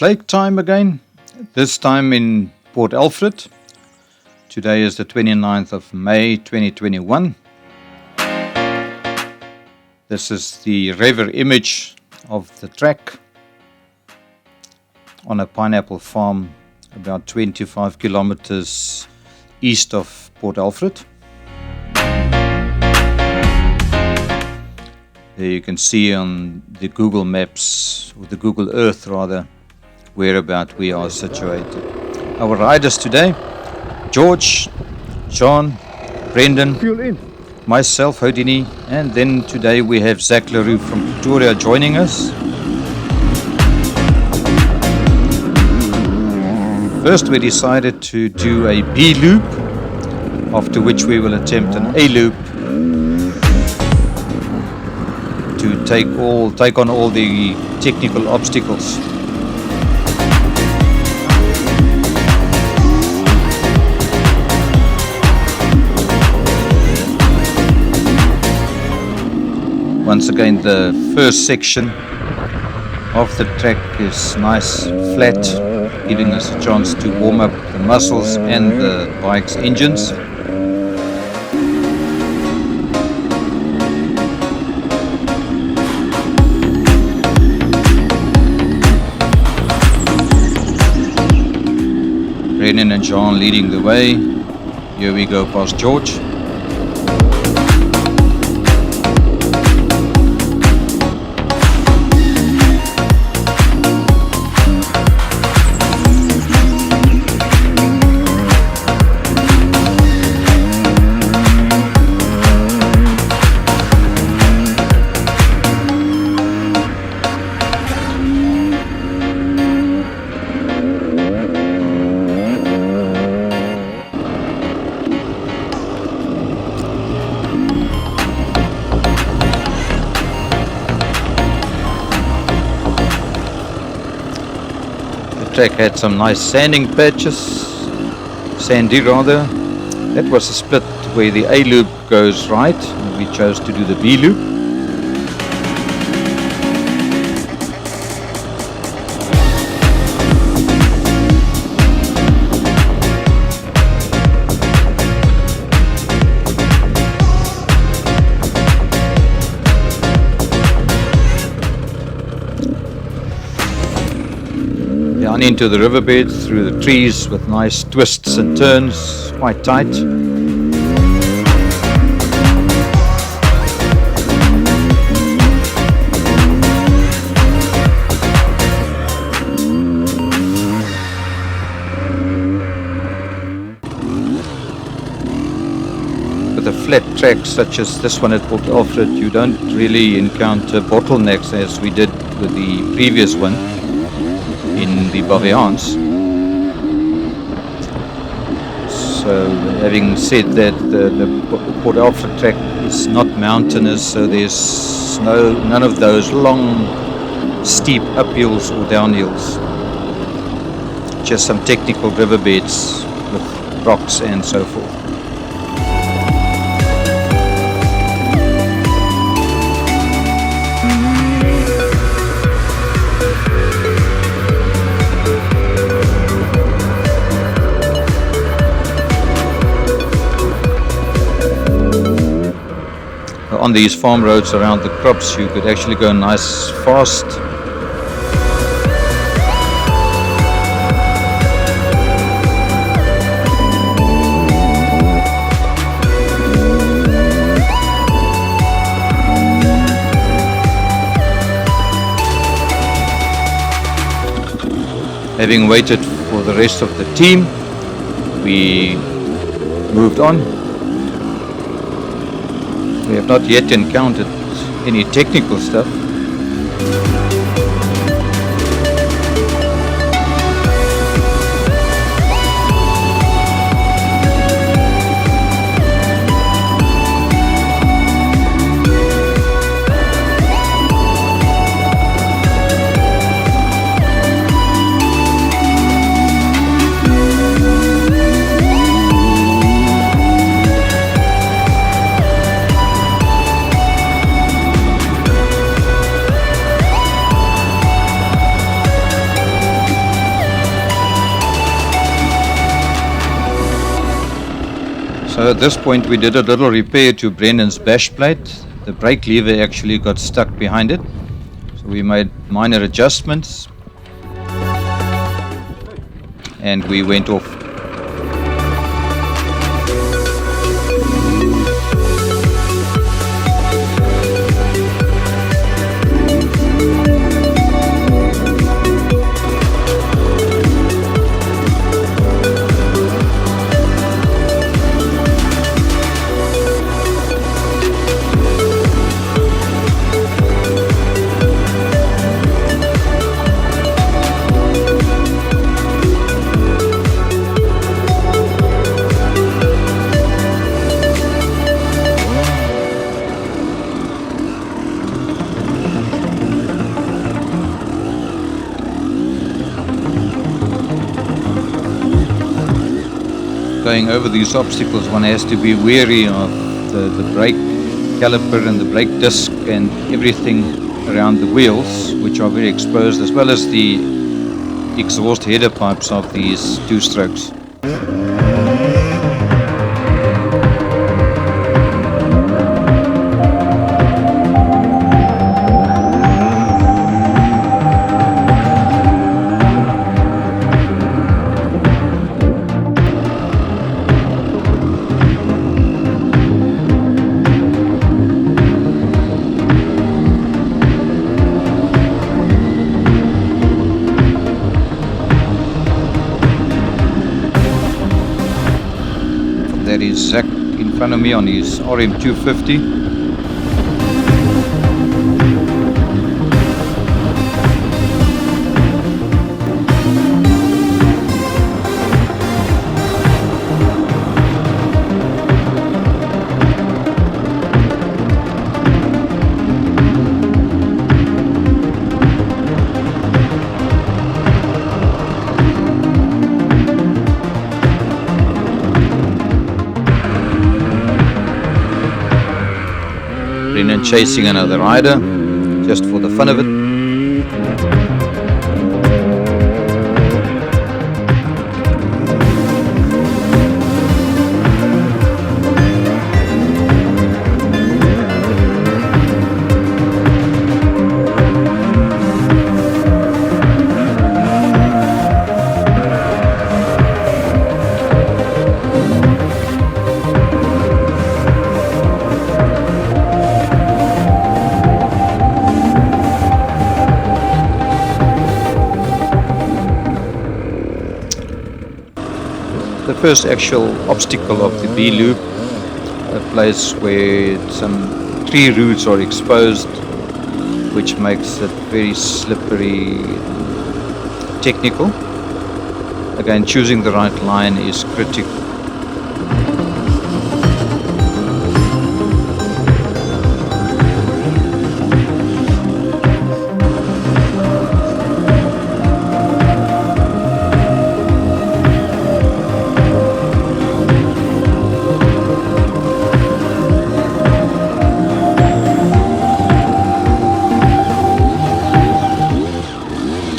Slake time again, this time in Port Alfred. Today is the 29th of May 2021. This is the rever image of the track on a pineapple farm about 25 kilometers east of Port Alfred. There you can see on the Google Maps, or the Google Earth rather, whereabout we are situated. Our riders today: George, John, Brendan, myself, Houdini, and then today we have Zach Leroux from Victoria joining us. First we decided to do a B loop, after which we will attempt an A loop to take on all the technical obstacles. Once again, the first section of the track is nice, flat, giving us a chance to warm up the muscles and the bike's engines. Brennan and John leading the way. Here we go past George. The track had some nice sanding patches, sandy rather. That was a split where the A loop goes right, and we chose to do the B loop. Down into the riverbed, through the trees with nice twists and turns, quite tight. With a flat track such as this one at Port Alfred, you don't really encounter bottlenecks as we did with the previous one in the Bavians. So having said that, the Port Alfred track is not mountainous, so there's none of those long steep uphills or downhills. Just some technical riverbeds with rocks and so forth. On these farm roads around the crops, you could actually go nice fast. Having waited for the rest of the team, we moved on. We have not yet encountered any technical stuff. So at this point we did a little repair to Brendan's bash plate. The brake lever actually got stuck behind it. So we made minor adjustments and we went off. Going over these obstacles, one has to be wary of the brake caliper and the brake disc and everything around the wheels, which are very exposed, as well as the exhaust header pipes of these two-strokes. That is Zach in front of me on his RM250. Brendan chasing another rider, just for the fun of it. The first actual obstacle of the B loop, a place where some tree roots are exposed, which makes it very slippery, technical. Again, choosing the right line is critical.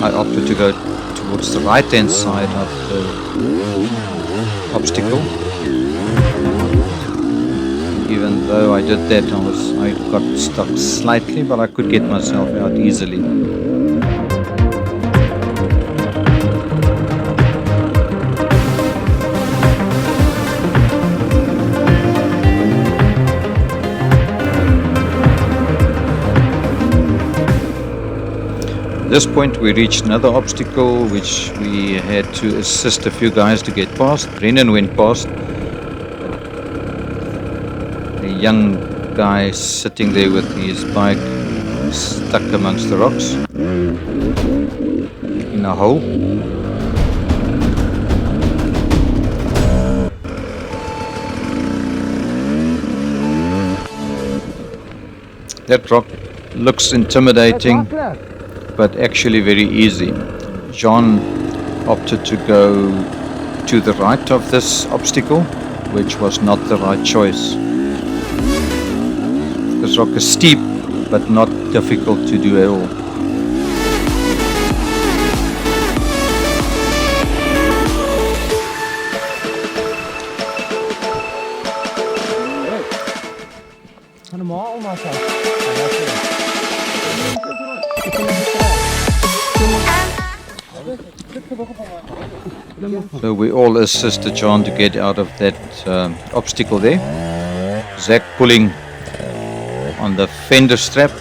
I opted to go towards the right hand side of the obstacle. Even though I did that, I got stuck slightly, but I could get myself out easily. At this point we reached another obstacle which we had to assist a few guys to get past. Brendan went past. A young guy sitting there with his bike stuck amongst the rocks in a hole. That rock looks intimidating, but actually very easy. John opted to go to the right of this obstacle, which was not the right choice. This rock is steep, but not difficult to do at all. So we all assisted John to get out of that obstacle there. Zach pulling on the fender strap.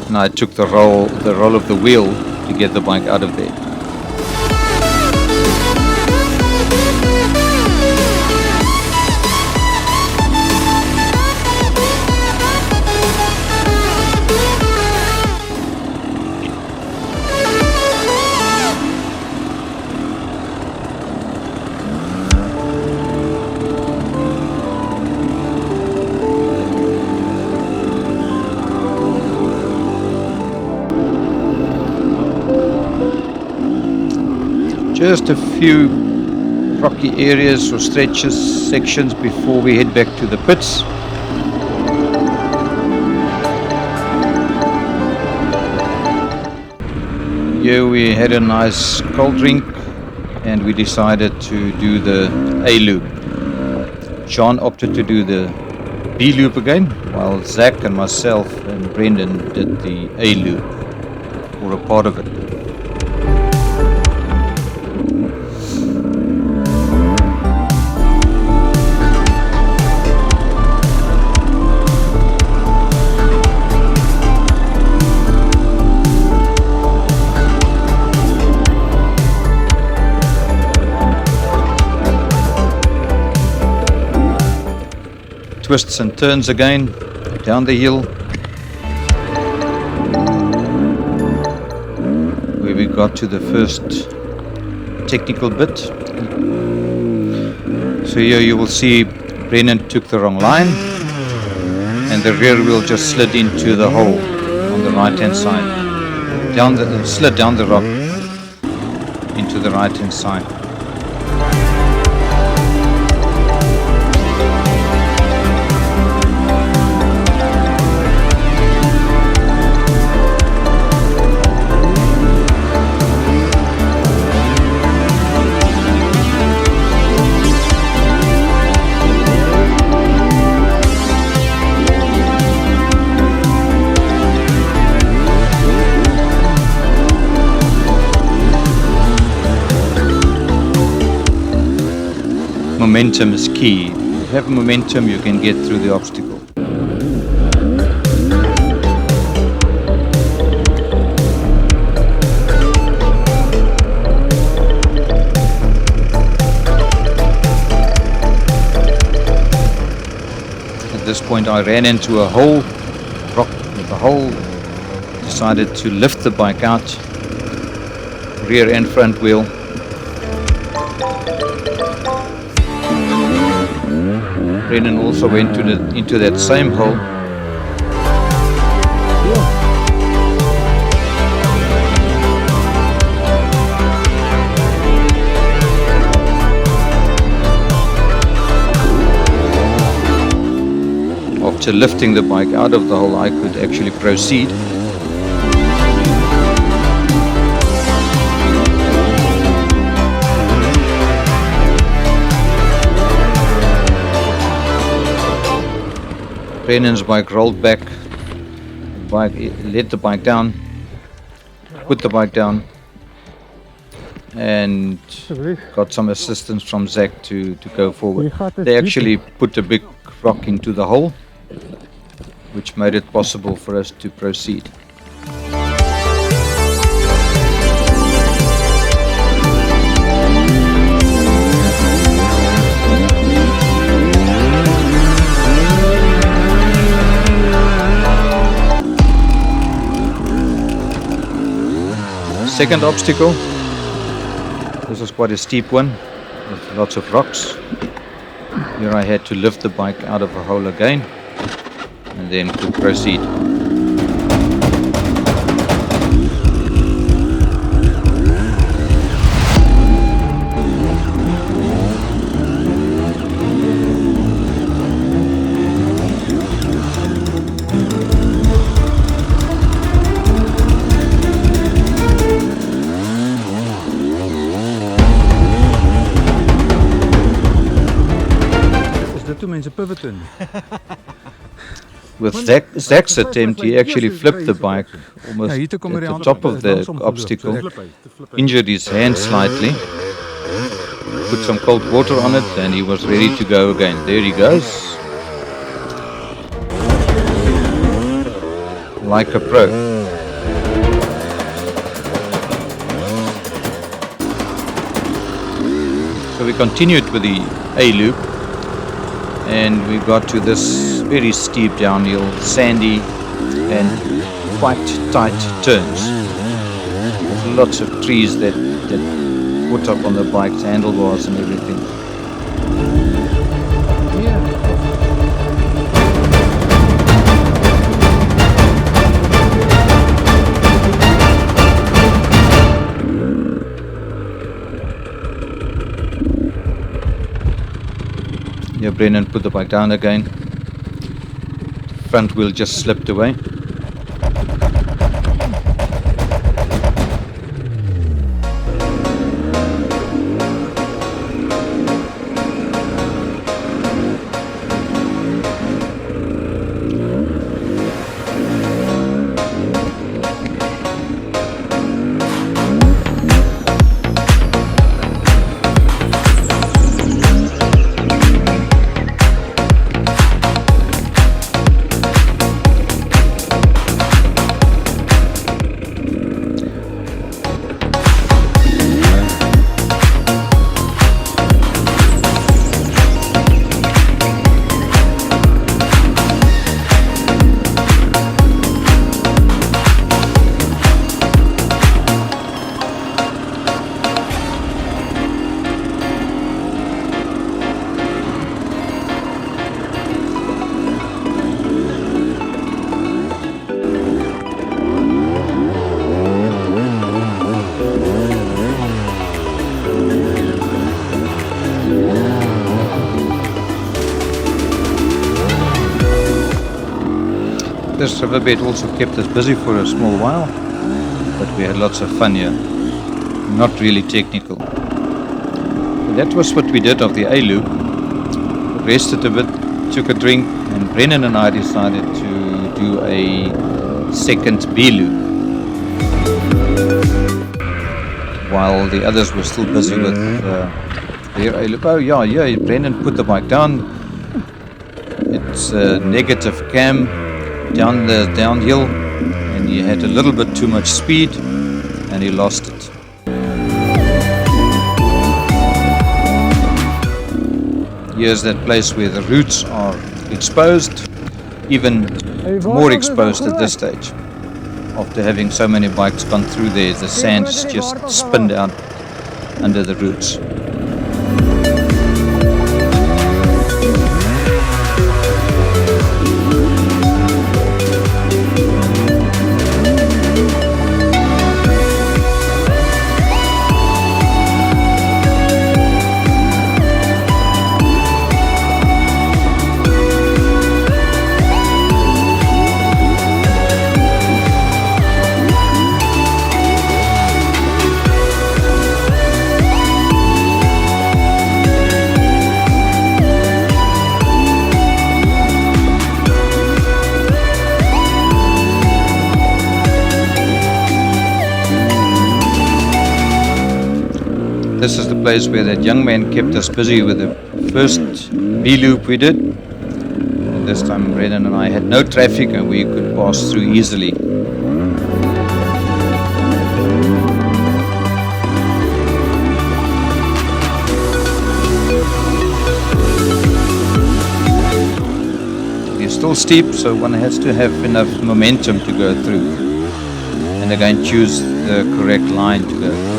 And I took the roll of the wheel to get the bike out of there. Just a few rocky areas or sections before we head back to the pits. Here we had a nice cold drink and we decided to do the A loop. John opted to do the B loop again, while Zach and myself and Brendan did the A loop, or a part of it. Twists and turns again, down the hill, where we got to the first technical bit. So here you will see Brennan took the wrong line and the rear wheel just slid into the hole on the right hand side, slid down the rock into the right hand side. Momentum is key. If you have momentum, you can get through the obstacle. At this point I ran into a hole, rock with a hole, decided to lift the bike out, rear and front wheel. Brennan also went into that same hole. After lifting the bike out of the hole, I could actually proceed. Brennan's bike rolled back, let the bike down, put the bike down, and got some assistance from Zach to go forward. They actually put a big rock into the hole, which made it possible for us to proceed. Second obstacle. This was quite a steep one with lots of rocks. Here I had to lift the bike out of a hole again and then could proceed. dit toe mense pivoten. With Zach's attempt, he actually flipped the bike almost Ja, hier at toe kom hy die the ander top kant. of the obstacle, injured his hand slightly, put some cold water on it, and he was ready to go again. There he goes. Like a pro. So we continued with the A-loop, and we got to this very steep downhill, sandy and quite tight turns. There's lots of trees that put up on the bike's handlebars and everything. Yeah, Brennan put the bike down again. Front wheel just slipped away. This riverbed also kept us busy for a small while, but we had lots of fun here. Not really technical. But that was what we did of the A-loop. Rested a bit, took a drink, and Brennan and I decided to do a second B-loop. While the others were still busy with their A-loop. Oh yeah, Brennan put the bike down. It's a negative cam down the downhill, and he had a little bit too much speed and he lost it. Here's that place where the roots are exposed, even more exposed at this stage. After having so many bikes gone through there, the sand's just spinned out under the roots. This is the place where that young man kept us busy with the first B-loop we did. And this time Brennan and I had no traffic and we could pass through easily. It's still steep, so one has to have enough momentum to go through. And again, choose the correct line to go through.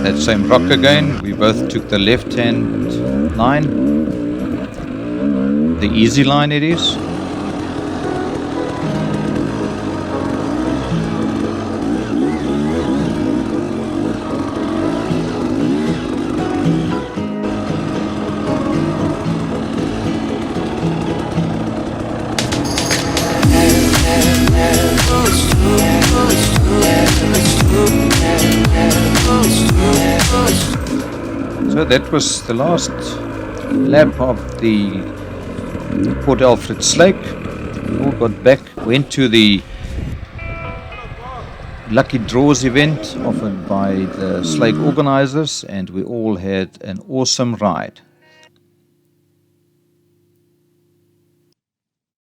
that same rock again. We both took the left-hand line. The easy line it is. So that was the last lap of the Port Alfred Slake. We all got back, went to the Lucky Draws event offered by the Slake organizers, and we all had an awesome ride.